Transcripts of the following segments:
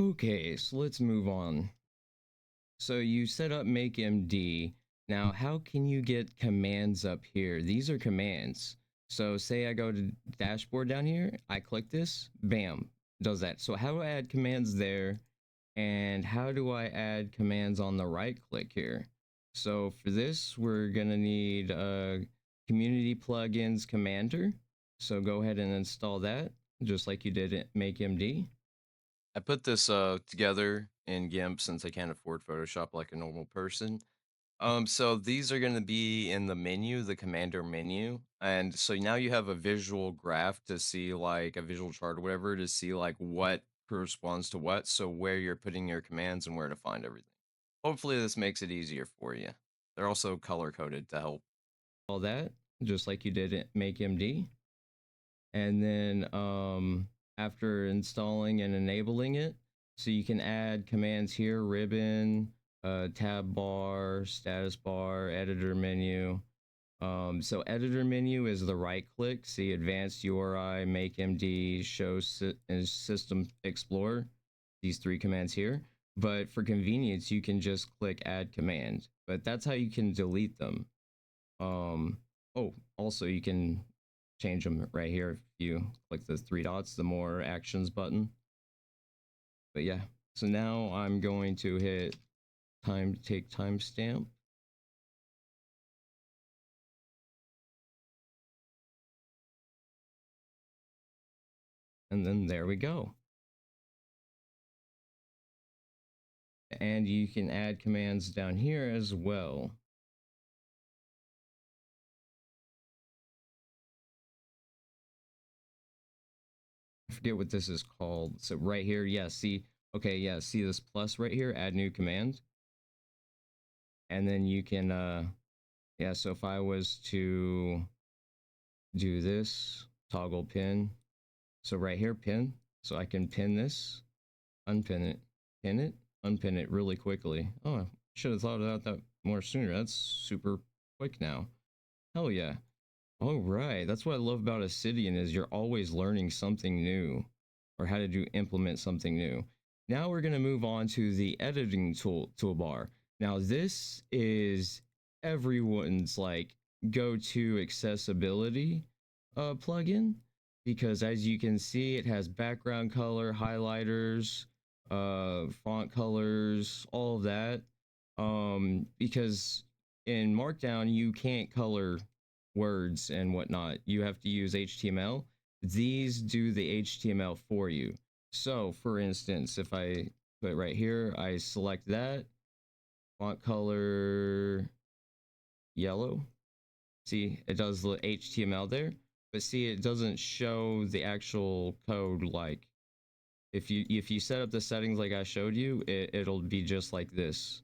Okay, so let's move on. So you set up make MD. Now, how can you get commands up here? These are commands. So say I go to dashboard down here, I click this, bam, does that. So how do I add commands there? And how do I add commands on the right click here? So for this, we're gonna need community plugins commander. So go ahead and install that, just like you did at make MD. I put this together in GIMP since I can't afford Photoshop like a normal person. So these are going to be in the menu, the commander menu. And so now you have a visual graph to see, like a visual chart or whatever, to see like what corresponds to what. So where you're putting your commands and where to find everything. Hopefully this makes it easier for you. They're also color coded to help. All that, just like you did at make MD. And then after installing and enabling it, so you can add commands here, ribbon, tab bar, status bar, editor menu. So editor menu is the right click, see advanced URI, make MD, show system explorer, these three commands here. But for convenience, you can just click add command, but that's how you can delete them. Um, oh, also you can change them right here if you click the three dots, the more actions button. But yeah, so now I'm going to hit take timestamp. And then there we go. And you can add commands down here as well. I forget what this is called. So right here, yeah, see, okay, yeah, see this plus right here, add new command. And then you can, yeah, so if I was to do this, toggle pin. So right here, pin. So I can pin this, unpin it, unpin it really quickly. Oh, I should have thought about that more sooner. That's super quick now. Hell yeah. All right, that's what I love about Obsidian is you're always learning something new or how to implement something new. Now we're going to move on to the editing toolbar. Now this is everyone's like go-to accessibility plugin because as you can see it has background color, highlighters, font colors, all of that. Because in Markdown you can't color words and whatnot. You have to use HTML. These do the HTML for you. So for instance, if I put right here, I select that font color yellow. See, it does the HTML there, but see, it doesn't show the actual code. Like if you set up the settings like I showed you, it'll be just like this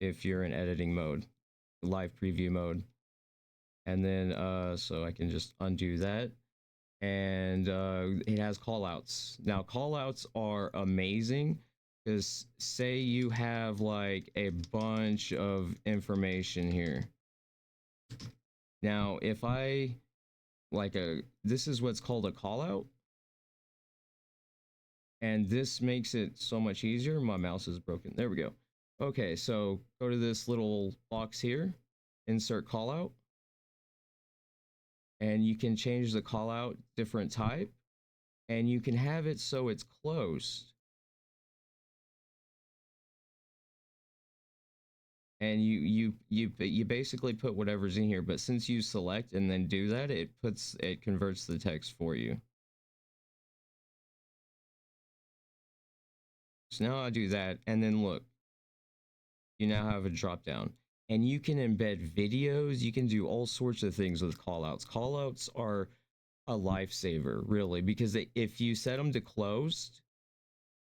if you're in editing mode, live preview mode. And then so I can just undo that. And it has callouts. Now callouts are amazing because say you have like a bunch of information here. Now if I like this is what's called a callout, and this makes it so much easier. My mouse is broken. There we go. Okay, so go to this little box here, insert callout, and you can change the callout different type, and you can have it so it's closed. And you basically put whatever's in here, but since you select and then do that, it converts the text for you. So now I do that, and then look, you now have a drop down, and you can embed videos. You can do all sorts of things with callouts. Callouts are a lifesaver, really, because if you set them to closed,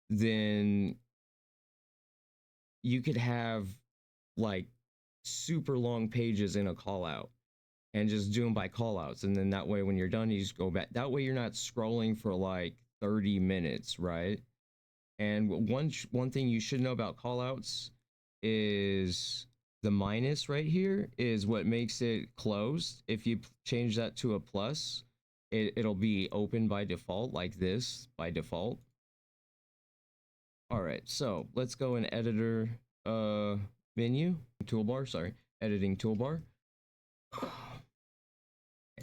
then you could have like super long pages in a callout and just do them by callouts, and then that way when you're done you just go back. That way you're not scrolling for like 30 minutes, right? And one thing you should know about callouts is the minus right here is what makes it closed. If you change that to a plus, it'll be open by default like this by default. All right, so let's go in editor menu toolbar. Sorry, editing toolbar,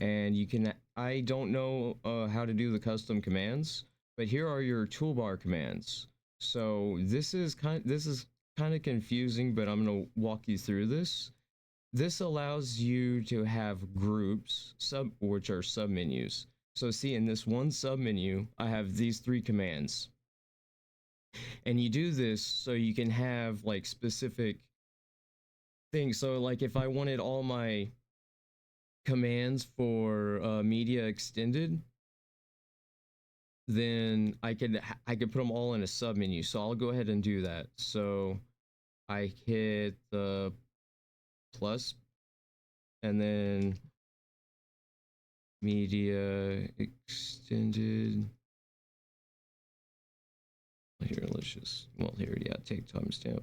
and you can. I don't know how to do the custom commands, but here are your toolbar commands. So this is kind of confusing, but I'm gonna walk you through this. This allows you to have groups which are submenus. So see, in this one submenu, I have these three commands. And you do this so you can have like specific things. So like if I wanted all my commands for media extended, then I could put them all in a submenu. So I'll go ahead and do that. So I hit the plus and then media extended. Here, let's just, well, here, yeah, take timestamp.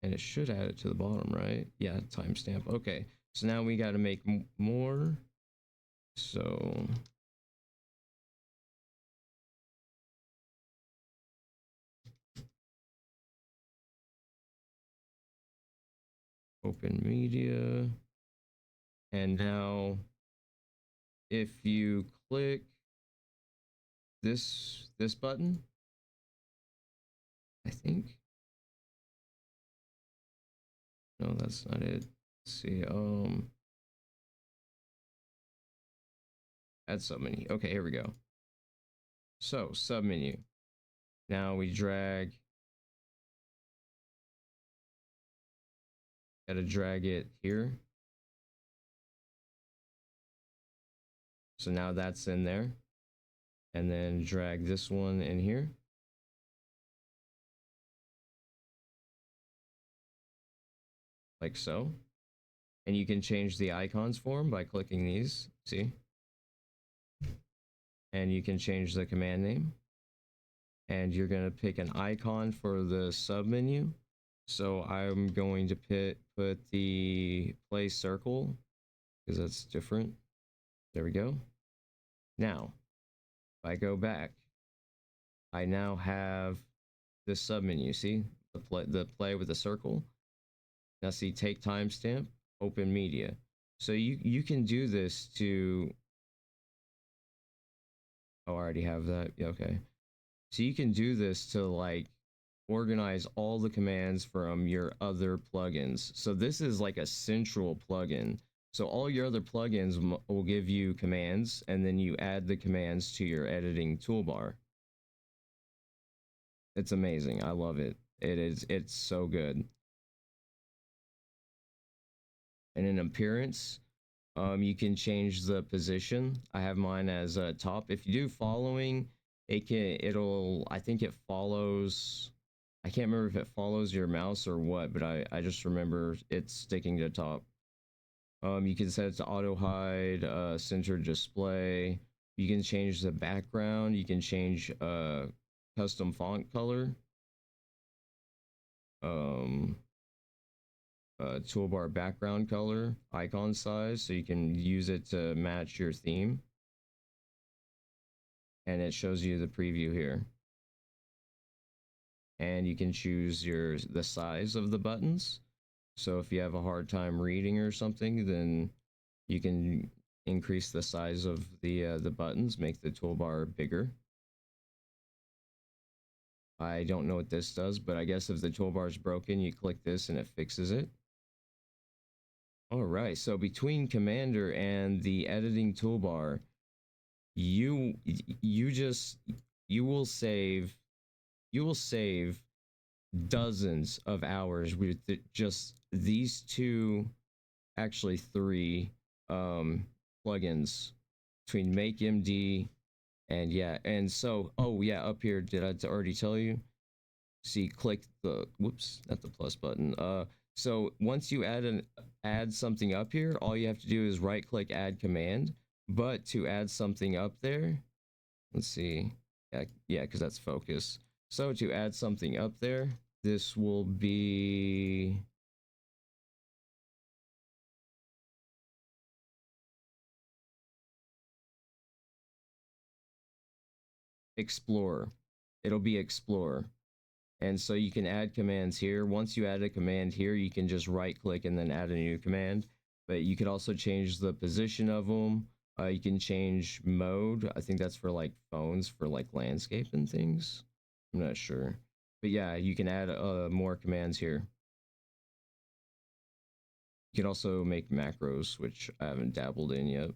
And it should add it to the bottom, right? Yeah, timestamp. Okay, so now we got to make more. So open media. And now if you click this button, I think. No, that's not it. Let's see. Add submenu. Okay, here we go. So submenu. Now we drag. Gotta drag it here. So now that's in there. And then drag this one in here. Like so. And you can change the icons for them by clicking these. See? And you can change the command name. And you're going to pick an icon for the submenu. So I'm going to put the play circle because that's different. There we go. Now, if I go back, I now have this submenu. See the play with the circle. Now see, take timestamp, open media. So you can do this to. Oh, I already have that. Yeah, okay. So you can do this to like organize all the commands from your other plugins. So this is like a central plugin. So all your other plugins will give you commands, and then you add the commands to your editing toolbar. It's amazing. I love it. It's so good. And in appearance, you can change the position. I have mine as top. If you do following, I think it follows. I can't remember if it follows your mouse or what, but I just remember it's sticking to top. You can set it to auto hide, center display. You can change the background. You can change custom font color. Um, Toolbar background color, icon size, so you can use it to match your theme. And it shows you the preview here. And you can choose the size of the buttons. So if you have a hard time reading or something, then you can increase the size of the buttons, make the toolbar bigger. I don't know what this does, but I guess if the toolbar is broken, you click this and it fixes it. All right, so between Commander and the editing toolbar, you just you will save dozens of hours with just these two, actually three plugins between MakeMD and yeah. And so, oh yeah, up here, did I already tell you? See, click the, whoops, not the plus button. So once you add something up here, all you have to do is right click add command. But to add something up there, let's see, yeah, because that's focus. So to add something up there, this will be Explorer. it'll be explore. And so you can add commands here. Once you add a command here, you can just right click and then add a new command. But you can also change the position of them. You can change mode. I think that's for like phones for like landscape and things. I'm not sure. But yeah, you can add more commands here. You can also make macros, which I haven't dabbled in yet.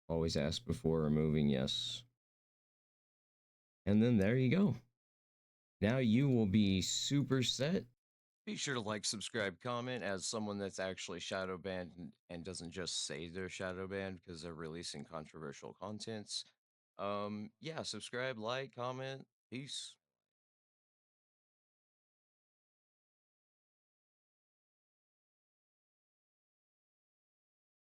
Always ask before removing, yes. And then there you go. Now you will be super set. Be sure to like, subscribe, comment as someone that's actually shadow banned and doesn't just say they're shadow banned because they're releasing controversial contents. Yeah, subscribe, like, comment. Peace.